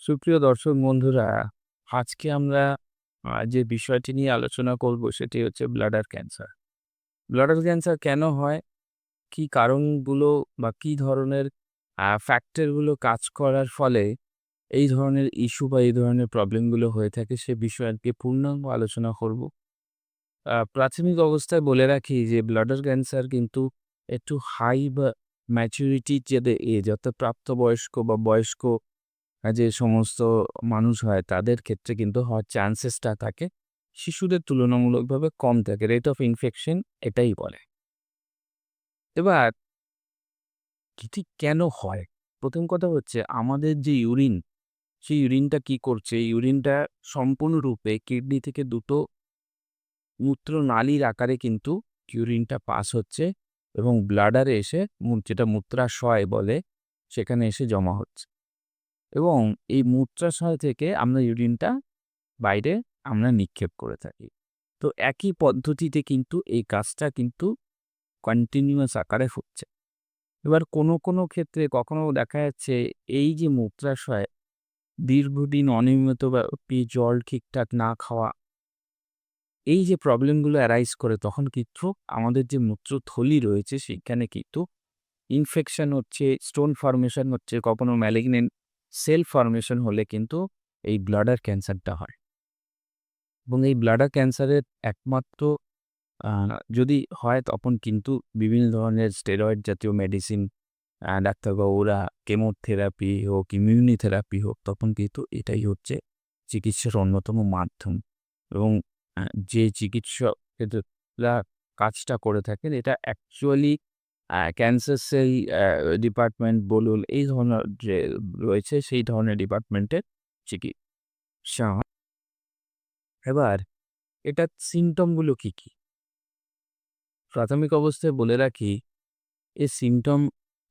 সুপ্রিয় দর্শক বন্ধুরা, আজকে আমরা যে বিষয়টি নিয়ে আলোচনা করব সেটি হচ্ছে ব্লাডার ক্যান্সার। ব্লাডার ক্যান্সার কেন হয়? কি কারণগুলো বা কি ধরনের ফ্যাক্টরগুলো কাজ করার ফলে এই ধরনের ইস্যু বা এই ধরনের প্রবলেমগুলো হয়ে থাকে সে বিষয়ে আজকে পূর্ণাঙ্গ আলোচনা করব। প্রাথমিক অবস্থায় বলে রাখি যে ব্লাডার ক্যান্সার কিন্তু একটু হাই বা ম্যাচুরিটি যে এজ অর্থাৎ প্রাপ্তবয়স্ক বা বয়স্ক যে সমস্ত মানুষ হয় তাদের ক্ষেত্রে কিন্তু হওয়ার চান্সেসটা থাকে। শিশুদের তুলনামূলকভাবে কম থাকে। রেট অফ ইনফেকশন এটাই বলে। এবার ঠিক কেন হয়? ১ম কথা হচ্ছে আমাদের যে ইউরিন, সেই ইউরিনটা কি করছে? ইউরিনটা সম্পূর্ণরূপে কিডনি থেকে দুটো মূত্রনালীর আকারে কিন্তু ইউরিনটা পাস হচ্ছে এবং ব্লাডারে এসে যেটা মূত্রাশয় বলে সেখানে এসে জমা হচ্ছে। এবং এই মূত্রাশয় থেকে আমরা ইউরিনটা বাইরে আমরা নিক্ষেপ করে থাকি। তো একই পদ্ধতিতে কিন্তু এই কাজটা কিন্তু কন্টিনিউয়াস আকারে হচ্ছে। এবার কোনো ক্ষেত্রে কখনো দেখা যাচ্ছে এই যে মূত্রাশয় দীর্ঘদিন অনিয়মিত জল ঠিকঠাক না খাওয়া, এই যে প্রবলেমগুলো অ্যারাইজ করে তখন কিন্তু আমাদের যে মূত্রথলি রয়েছে সেখানে কিন্তু ইনফেকশন হচ্ছে, স্টোন ফরমেশন হচ্ছে, কখনো ম্যালিগন্যান্ট সেল ফরমেশন হলে কিন্তু এই ব্লাডার ক্যান্সারটা হয়। এবং এই ব্লাডার ক্যান্সারের একমাত্র আ যদি হয় তখন কিন্তু বিভিন্ন ধরনের স্টেরয়েড জাতীয় মেডিসিন ডাক্তারবাবুরা কেমোথেরাপি হোক, ইমিউনিথেরাপি হোক তখন কিন্তু এটাই হচ্ছে চিকিৎসার অন্যতম মাধ্যম। এবং আ যে চিকিৎসকরা কাজটা করে থাকেন এটা অ্যাকচুয়ালি ক্যান্সার সেল ডিপার্টমেন্ট বলুন এই ধরনের যে রয়েছে সেই ধরনের ডিপার্টমেন্টের চিকিৎসা হয়। এবার এটার সিম্পটমগুলো কি, কি? প্রাথমিক অবস্থায় বলে রাখি, এই সিম্পটম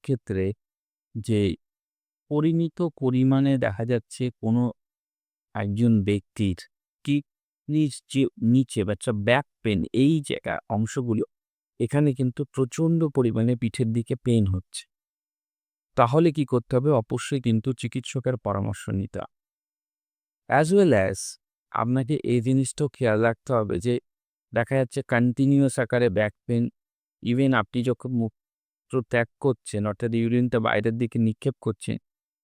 ক্ষেত্রে যে পরিমিত পরিমাণে দেখা যাচ্ছে কোনো একজন ব্যক্তির কিডনির যে নিচে বা ব্যাক পেইন এই জায়গা অংশগুলো এখানে কিন্তু প্রচণ্ড পরিমাণে পিঠের দিকে পেইন হচ্ছে। তাহলে কি করতে হবে? অবশ্যই কিন্তু চিকিৎসকের পরামর্শ নিতে হবে। অ্যাজ ওয়েল অ্যাজ আপনাকে এই জিনিসটাও খেয়াল রাখতে হবে যে দেখা যাচ্ছে কন্টিনিউয়াস আকারে ব্যাক পেইন, ইভেন আপনি যখন মূত্র ত্যাগ করছেন অর্থাৎ ইউরিনটা বাইরের দিকে নিক্ষেপ করছেন,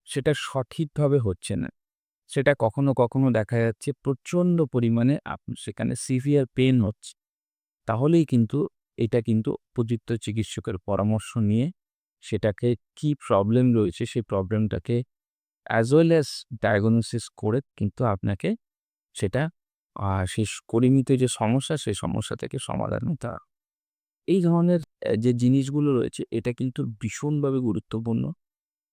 সেটা সঠিকভাবে হচ্ছে না। সেটা কখনো দেখা যাচ্ছে প্রচণ্ড পরিমাণে আপনার সেখানে সিভিয়ার পেইন হচ্ছে। তাহলেই কিন্তু এটা কিন্তু উপযুক্ত চিকিৎসকের পরামর্শ নিয়ে সেটাকে কি প্রবলেম রয়েছে সেই প্রবলেমটাকে অ্যাজ ওয়েল অ্যাজ ডায়াগনোসিস করে কিন্তু আপনাকে সেটা সেই পরিমিত যে সমস্যা সেই সমস্যা থেকে সমাধান হতে হবে। এই ধরনের যে জিনিসগুলো রয়েছে এটা কিন্তু ভীষণভাবে গুরুত্বপূর্ণ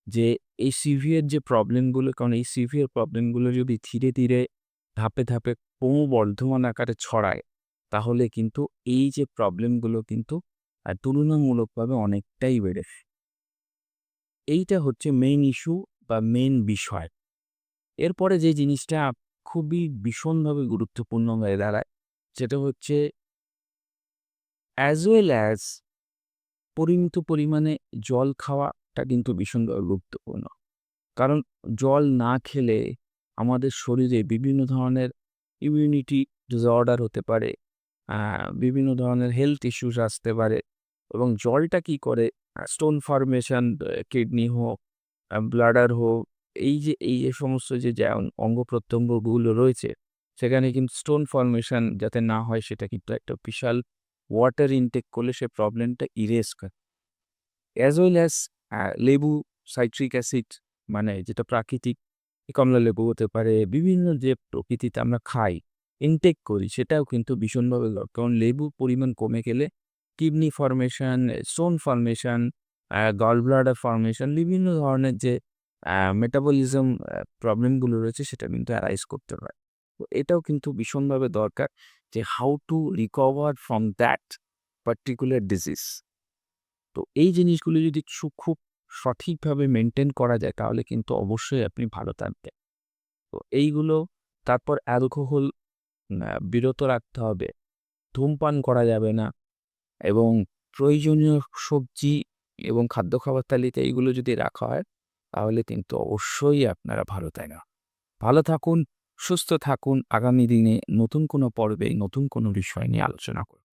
যে এই সিভিয়ার যে প্রবলেমগুলো কারণ এই সিভিয়ার প্রবলেমগুলো যদি ধীরে ধাপে ক্রমবর্ধমান আকারে ছড়ায়, তাহলে কিন্তু এই যে প্রবলেমগুলো কিন্তু তুলনামূলকভাবে অনেকটাই বেড়ে যায়। এইটা হচ্ছে মেইন ইস্যু বা মেইন বিষয়। এরপরে যে জিনিসটা খুবই ভীষণভাবে গুরুত্বপূর্ণ হয়ে দাঁড়ায়, সেটা হচ্ছে অ্যাজ ওয়েল অ্যাজ পরিমিত পরিমাণে জল খাওয়াটা কিন্তু ভীষণভাবে গুরুত্বপূর্ণ। কারণ জল না খেলে আমাদের শরীরে বিভিন্ন ধরনের ইমিউনিটি ডিসঅর্ডার হতে পারে, আ বিভিন্ন ধরনের হেলথ ইস্যুস আসতে পারে এবং জলটা কি করে স্টোন ফরমেশন কিডনি হোক, ব্লাডার হোক, এই যে সমস্ত যে অঙ্গ-প্রত্যঙ্গগুলো রয়েছে, সেখানে কিন্তু স্টোন ফরমেশন যাতে না হয় সেটা কিন্তু একটা বিশাল ওয়াটার ইনটেক করলে সে প্রবলেমটা ইরেজ করে। অ্যাজ ওয়েল অ্যাজ লেবু, সাইট্রিক অ্যাসিড মানে যেটা প্রাকৃতিক কমলালেবু হতে পারে, বিভিন্ন যে প্রকৃতিতে আমরা খাই, ইনটেক করি সেটাও কিন্তু ভীষণভাবে দরকার। কারণ লেবুর পরিমাণ কমে গেলে kidney formation, stone formation, gall bladder formation বিভিন্ন ধরনের যে মেটাবলিজম প্রবলেমগুলো রয়েছে সেটা কিন্তু অ্যারাইজ করতে পারে। তো এটাও কিন্তু ভীষণভাবে দরকার যে how to recover from that particular disease. তো এই জিনিসগুলো যদি খুব সঠিকভাবে মেইনটেইন করা যায় তাহলে কিন্তু অবশ্যই আপনি ভালো থাকবেন। তো এইগুলো তারপর অ্যালকোহল বিরত রাখতে হবে। ধূমপান করা যাবে না এবং প্রয়োজনীয় সবজি এবং খাদ্য খাবার তালিকায় এগুলো যদি রাখা হয় তাহলে কিন্তু অবশ্যই আপনারা ভালো থাকবেন। ভালো থাকুন, সুস্থ থাকুন। আগামী দিনে নতুন কোনো পর্বে নতুন কোনো বিষয় নিয়ে আলোচনা করব।